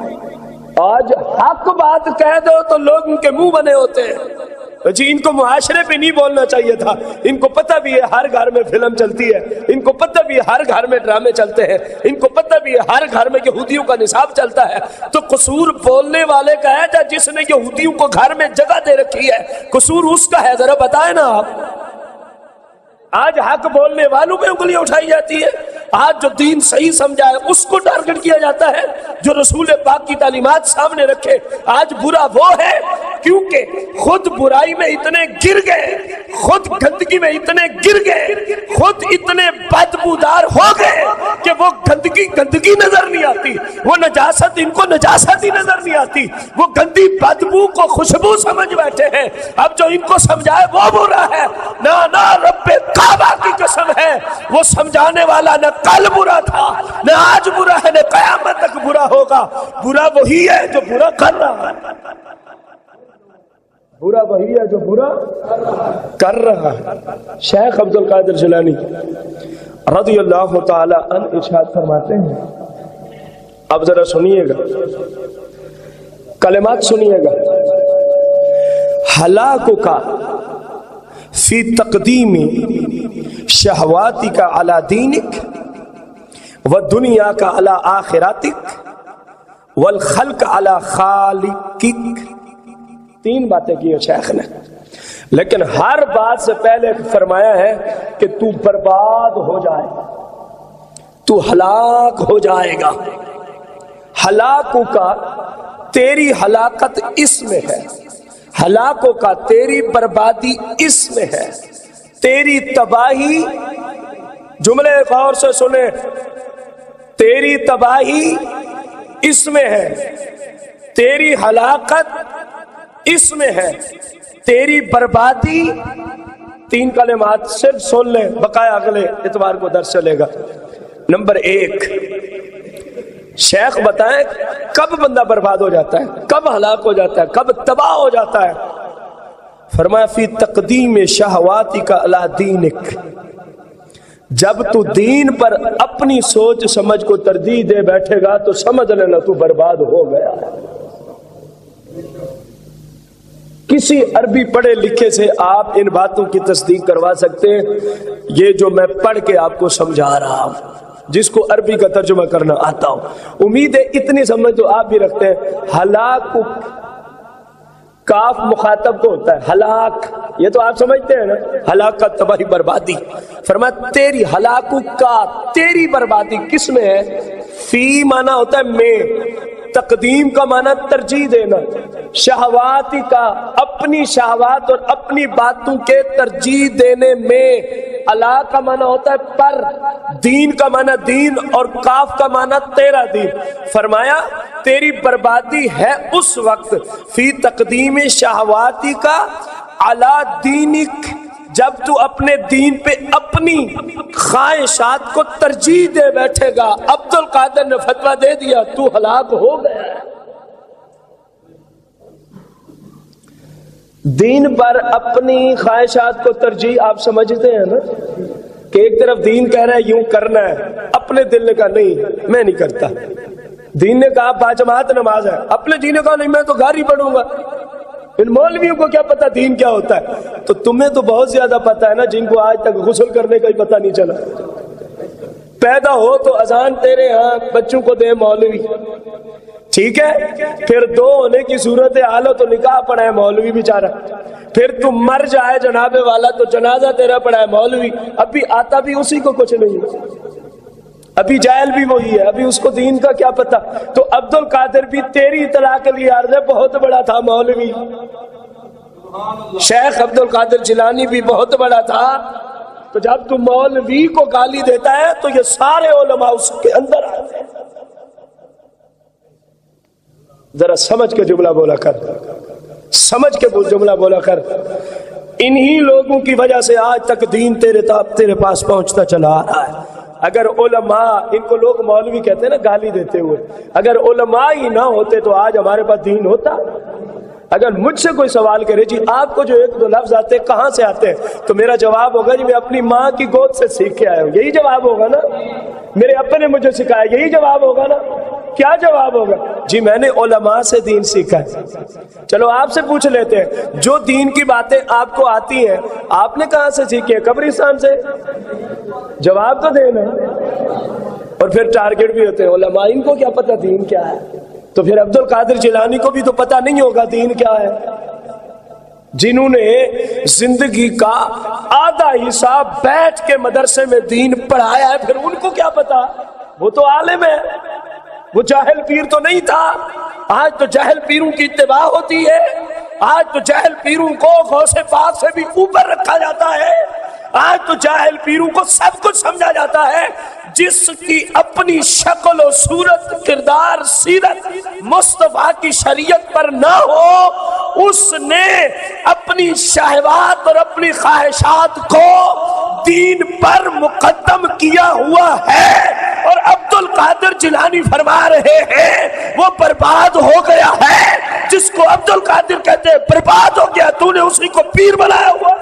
Speaker 1: آج حق بات کہہ دو تو لوگ ان کے منہ بنے ہوتے ہیں، جی ان کو معاشرے پہ نہیں بولنا چاہیے تھا، ان کو پتہ بھی ہے ہر گھر میں فلم چلتی ہے، ان کو پتہ بھی ہے ہر گھر میں ڈرامے چلتے ہیں، ان کو پتہ بھی ہے ہر گھر میں یہودیوں کا نصاب چلتا ہے، تو قصور بولنے والے کا ہے جس نے یہودیوں کو گھر میں جگہ دے رکھی ہے، قصور اس کا ہے، ذرا بتائیں نا آپ۔ آج حق بولنے والوں پہ انگلیاں اٹھائی جاتی ہے، آج جو دین صحیح سمجھا ہے اس کو ٹارگٹ کیا جاتا ہے، جو رسول پاک کی تعلیمات سامنے رکھے۔ آج برا وہ ہے کیونکہ خود برائی میں اتنے گر گئے، خود گندگی میں اتنے گر گئے، خود اتنے بدبودار ہو گئے کہ وہ گندگی نظر نہیں آتی، وہ نجاست ان کو نجاست ہی نظر نہیں آتی، وہ گندی بدبو کو خوشبو سمجھ بیٹھے ہیں۔ اب جو ان کو سمجھائے وہ برا ہے، نہ رب کعبہ کی قسم ہے وہ سمجھانے والا نہ کل برا تھا، نہ آج برا ہے، نہ قیامت تک برا ہوگا۔ برا وہی ہے جو برا کر رہا ہے، برا وہی ہے جو برا کر رہا ہے۔ شیخ عبد القادر جیلانی رضی اللہ تعالی عنہ ارشاد فرماتے ہیں، اب ذرا سنیے گا، کلمات سنیے گا، ہلاکو کا فی تقدیم شہواتی کا علی دینک و دنیا کا علی آخراتک والخلق علی خالقک۔ 3 باتیں کی ہیں شیخ نے، لیکن ہر بات سے پہلے فرمایا ہے کہ تو برباد ہو جائے، تو ہلاک ہو جائے گا۔ ہلاکو کا تیری ہلاکت اس میں ہے، ہلاکوں کا تیری بربادی اس میں ہے، تیری تباہی، جملے غور سے سنیں، تیری تباہی اس میں ہے، تیری ہلاکت اس میں ہے، تیری بربادی. 3 کلمات صرف سن لیں، بقایا اگلے اتوار کو درس چلے گا. نمبر 1، شیخ بتائیں کب بندہ برباد ہو جاتا ہے، کب ہلاک ہو جاتا ہے، کب تباہ ہو جاتا ہے. فرمایا فی تقدیم شہواتی کا علی دینک، جب تو دین پر اپنی سوچ سمجھ کو ترجیح دے بیٹھے گا تو سمجھ لینا تو برباد ہو گیا. کسی عربی پڑھے لکھے سے آپ ان باتوں کی تصدیق کروا سکتے ہیں؟ یہ جو میں پڑھ کے آپ کو سمجھا رہا ہوں، جس کو عربی کا ترجمہ کرنا آتا ہوں، امید ہے اتنی سمجھ تو آپ بھی رکھتے ہیں. ہلاک کاف مخاطب کو ہوتا ہے، ہلاک یہ تو آپ سمجھتے ہیں نا، ہلاکت تباہی بربادی. فرمایا تیری ہلاکو کا، تیری بربادی کس میں ہے؟ فی مانا ہوتا ہے میں، تقدیم کا مانا ترجیح دینا، شہواتی کا اپنی شہوات اور اپنی باتوں کے ترجیح دینے میں، اللہ کا مانا ہوتا ہے پر، دین کا مانا دین اور کاف کا مانا تیرا دین. فرمایا تیری بربادی ہے اس وقت فی تقدیم شہواتی کا علی دینک، جب تو اپنے دین پہ اپنی خواہشات کو ترجیح دے بیٹھے گا. عبد القادر نے فتویٰ دے دیا تو ہلاک ہو گیا. دین پر اپنی خواہشات کو ترجیح آپ سمجھتے ہیں نا، کہ ایک طرف دین کہہ رہا ہے یوں کرنا ہے، اپنے دل نے کہا نہیں میں نہیں کرتا. دین نے کہا باجماعت نماز ہے، اپنے دین نے کہا نہیں میں تو گھر ہی پڑھوں گا. ان مولویوں کو کیا پتا دین کیا ہوتا ہے؟ تو تمہیں تو بہت زیادہ پتا ہے نا، جن کو آج تک غسل کرنے کا ہی پتا نہیں چلا. پیدا ہو تو اذان تیرے ہاں بچوں کو دے مولوی، ٹھیک ہے، پھر 2 ہونے کی صورت حال ہو تو نکاح پڑھائے مولوی بیچارہ، پھر تم مر جائے جناب والا تو جنازہ تیرا پڑھائے مولوی. ابھی آتا بھی اسی کو کچھ نہیں، ابھی جاہل بھی وہی ہے، ابھی اس کو دین کا کیا پتا. تو عبد القادر بھی تیری اطلاع کے لیے عرض ہے بہت بڑا تھا مولوی. شیخ عبد القادر جیلانی بھی بہت بڑا تھا. تو جب تو مولوی کو گالی دیتا ہے تو یہ سارے علماء اس کے اندر آتے ہیں. ذرا سمجھ کے جملہ بولا کر، سمجھ کے جملہ بولا کر. انہی لوگوں کی وجہ سے آج تک دین تیرے پاس پہنچتا چلا آ رہا ہے. اگر علماء، ان کو لوگ مولوی کہتے ہیں نا گالی دیتے ہوئے، اگر علماء ہی نہ ہوتے تو آج ہمارے پاس دین ہوتا. اگر مجھ سے کوئی سوال کرے جی آپ کو جو 1-2 لفظ آتے ہیں کہاں سے آتے ہیں، تو میرا جواب ہوگا جی میں اپنی ماں کی گود سے سیکھ کے آیا ہوں. یہی جواب ہوگا نا. میرے ابا نے مجھے سکھایا، یہی جواب ہوگا نا. کیا جواب ہوگا؟ جی میں نے علماء سے دین سیکھا ہے. چلو آپ سے پوچھ لیتے ہیں، جو دین کی باتیں آپ کو آتی ہیں آپ نے کہاں سے سیکھی ہے؟ قبرستان سے؟ جواب تو دینا. اور پھر ٹارگٹ بھی ہوتے ہیں علماء، ان کو کیا پتا دین کیا ہے. تو پھر عبد القادر جیلانی کو بھی تو پتا نہیں ہوگا دین کیا ہے، جنہوں نے زندگی کا آدھا حصہ بیٹھ کے مدرسے میں دین پڑھایا ہے. پھر ان کو کیا پتا؟ وہ تو عالم ہے، وہ جاہل پیر تو نہیں تھا. آج تو جاہل پیروں کی اتباع ہوتی ہے، آج تو جاہل پیروں کو غوث پاک سے بھی اوپر رکھا جاتا ہے. آج تو جاہل پیروں کو سب کچھ سمجھا جاتا ہے. جس کی اپنی شکل و صورت، کردار، سیرت مصطفیٰ کی شریعت پر نہ ہو، اس نے اپنی شہوات اور اپنی خواہشات کو دین پر مقدم کیا ہوا ہے. اور عبد القادر جیلانی فرما رہے ہیں وہ برباد ہو گیا ہے. جس کو عبد القادر کہتے ہیں برباد ہو گیا، تو نے اسی کو پیر بنایا ہوا.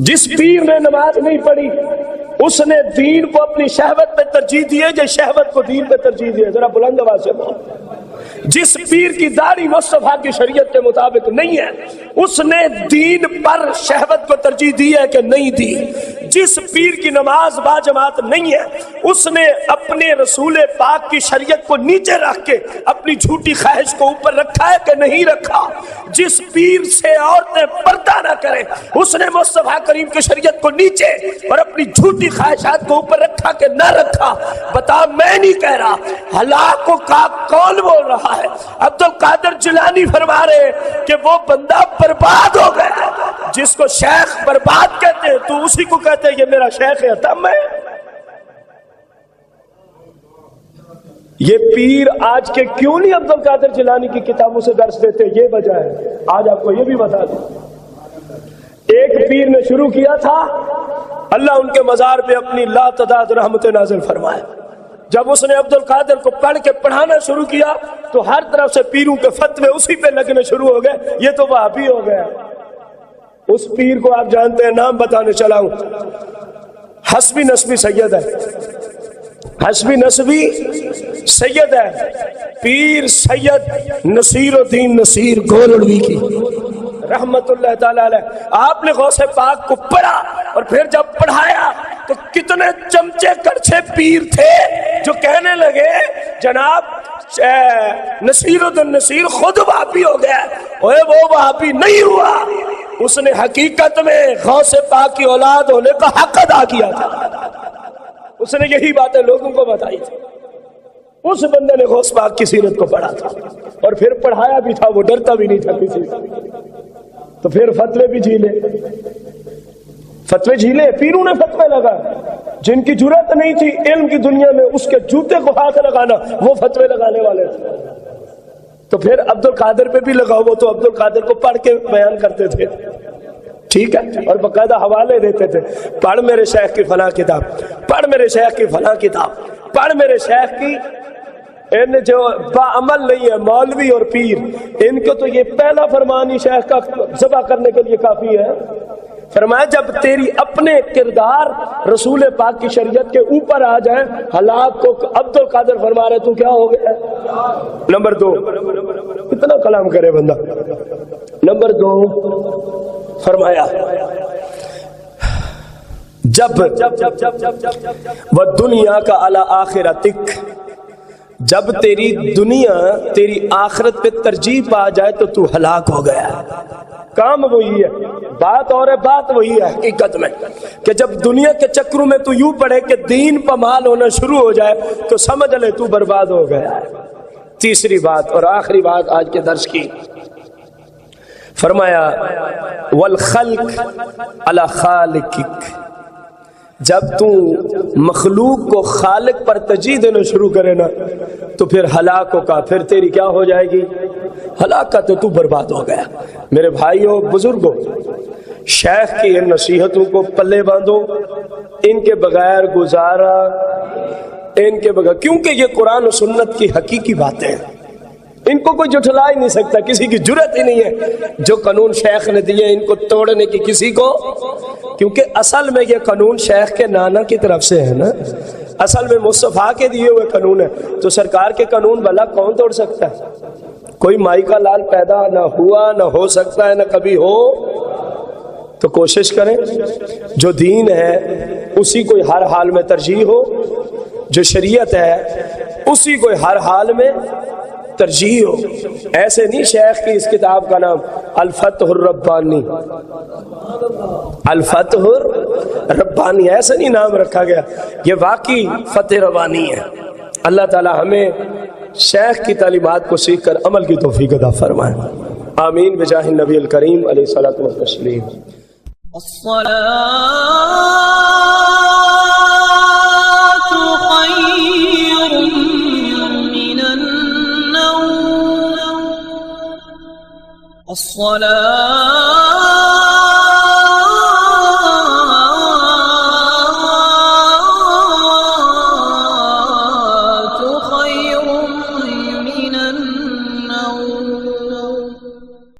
Speaker 1: جس پیر نے نماز نہیں پڑھی اس نے دین کو اپنی شہوت پہ ترجیح دی ہے، جو شہوت کو دین پہ ترجیح دی ہے. ذرا بلند آواز سے بولو. جس پیر کی داڑھی مصطفیٰ کی شریعت کے مطابق نہیں ہے اس نے دین پر شہوت کو ترجیح دی ہے کہ نہیں دی. جس پیر کی نماز با جماعت نہیں ہے اس نے اپنے رسول پاک کی شریعت کو نیچے رکھ کے اپنی جھوٹی خواہش کو اوپر رکھا ہے کہ نہیں رکھا. جس پیر سے عورتیں پردہ نہ کریں اس نے مصطفیٰ کریم کی شریعت کو نیچے اور اپنی جھوٹی خواہشات کو اوپر رکھا کہ نہ رکھا. بتا میں نہیں کہہ رہا، ہلاکوں کا کون بول رہا ہے؟ عبد القادر جیلانی فرما رہے کہ وہ بندہ برباد ہو گیا. جس کو شیخ برباد کہتے ہیں تو اسی کو کہتے ہیں یہ میرا شیخ ہے. تب میں یہ پیر آج کے کیوں نہیں عبد القادر جیلانی کی کتابوں سے درس دیتے؟ یہ وجہ ہے، آج آپ کو یہ بھی بتا دوں۔ ایک پیر نے شروع کیا تھا، اللہ ان کے مزار پہ اپنی لا تعداد رحمت نازل فرمائے۔ جب اس نے عبد القادر کو پڑھ کے پڑھانا شروع کیا تو ہر طرف سے پیروں کے فتوے اسی پہ لگنے شروع ہو گئے، یہ تو وہابی ہو گیا۔ اس پیر کو آپ جانتے ہیں، نام بتانے چلا ہوں، حسبی نسبی سید ہے، حسبی نسبی سید ہے، پیر سید نصیر الدین نصیر گولڑوی کی رحمت اللہ تعالی علیہ۔ آپ نے غوث پاک کو پڑھا اور پھر جب پڑھایا تو کتنے چمچے کڑچھے پیر تھے جو کہنے لگے جناب نصیر الدین نصیر خود وہابی ہو گیا، وہ وہابی نہیں ہوا، اس نے حقیقت میں غوث پاک کی اولاد ہونے کا حق ادا کیا تھا۔ اس نے یہی باتیں لوگوں کو بتائی تھی۔ اس بندے نے غوث پاک کی سیرت کو پڑھا تھا اور پھر پڑھایا بھی تھا، وہ ڈرتا بھی نہیں تھا کسی سے۔ تو پھر فتوے بھی جھیلے، فتوے جھیلے، پیروں نے فتوے لگا جن کی جرات نہیں تھی علم کی دنیا میں اس کے جوتے کو ہاتھ لگانا، وہ فتوے لگانے والے تھے۔ تو پھر عبد القادر پہ بھی لگاؤ، وہ تو عبد القادر کو پڑھ کے بیان کرتے تھے، ٹھیک ہے، اور باقاعدہ حوالے دیتے تھے، پڑھ میرے شیخ کی فلاں کتاب، پڑھ میرے شیخ کی فلاں کتاب، پڑھ میرے شیخ کی۔ ان جو باعمل نہیں ہے مولوی اور پیر، ان کو تو یہ پہلا فرمان ہی شیخ کا ذبح کرنے کے لیے کافی ہے۔ فرمایا جب تیری اپنے کردار رسول پاک کی شریعت کے اوپر آ جائے، ہلاک کو عبد القادر فرما رہے تو کیا ہو گیا؟ نمبر 2، کتنا کلام کرے بندہ۔ نمبر 2 فرمایا جب وہ دنیا کا علی آخرتک، جب تیری دنیا تیری آخرت پہ ترجیح پا جائے تو تو ہلاک ہو گیا۔ کام وہی ہے، بات اور ہے، بات وہی ہے حقیقت میں کہ جب دنیا کے چکروں میں تو یوں پڑے کہ دین پامال ہونا شروع ہو جائے تو سمجھ لے تو برباد ہو گیا ہے۔ تیسری بات اور آخری بات آج کے درس کی، فرمایا والخلق علی خالقک، جب تو مخلوق کو خالق پر ترجیح دینا شروع کرے نا تو پھر ہلاک کا، پھر تیری کیا ہو جائے گی؟ ہلاکت، تو برباد ہو گیا۔ میرے بھائیوں بزرگوں، شیخ کی ان نصیحتوں کو پلے باندھو، ان کے بغیر گزارا، ان کے بغیر، کیونکہ یہ قرآن و سنت کی حقیقی باتیں ہیں، ان کو کوئی جھٹلا ہی نہیں سکتا، کسی کی جرت ہی نہیں ہے۔ جو قانون شیخ نے دیے ان کو توڑنے کی کسی کو، کیونکہ اصل میں یہ قانون شیخ کے نانا کی طرف سے ہے نا، اصل میں مصطفیٰ کے دیے ہوئے قانون ہے، تو سرکار کے قانون بھلا کون توڑ سکتا ہے؟ کوئی مائی کا لال پیدا نہ ہوا، نہ ہو سکتا ہے، نہ کبھی ہو۔ تو کوشش کریں جو دین ہے اسی کو ہر حال میں ترجیح ہو، جو شریعت ہے اسی کو ہر حال میں ترجیح ہو۔ ایسے نہیں شیخ کی اس کتاب کا نام الفتح الربانی، الفتح الربانی ایسے نہیں نام رکھا گیا، یہ واقعی فتح ربانی ہے۔ اللہ تعالی ہمیں شیخ کی تعلیمات کو سیکھ کر عمل کی توفیق عطا فرمائے، آمین بجاہ النبی الکریم علیہ الصلوۃ والتسلیم۔
Speaker 2: الصلاة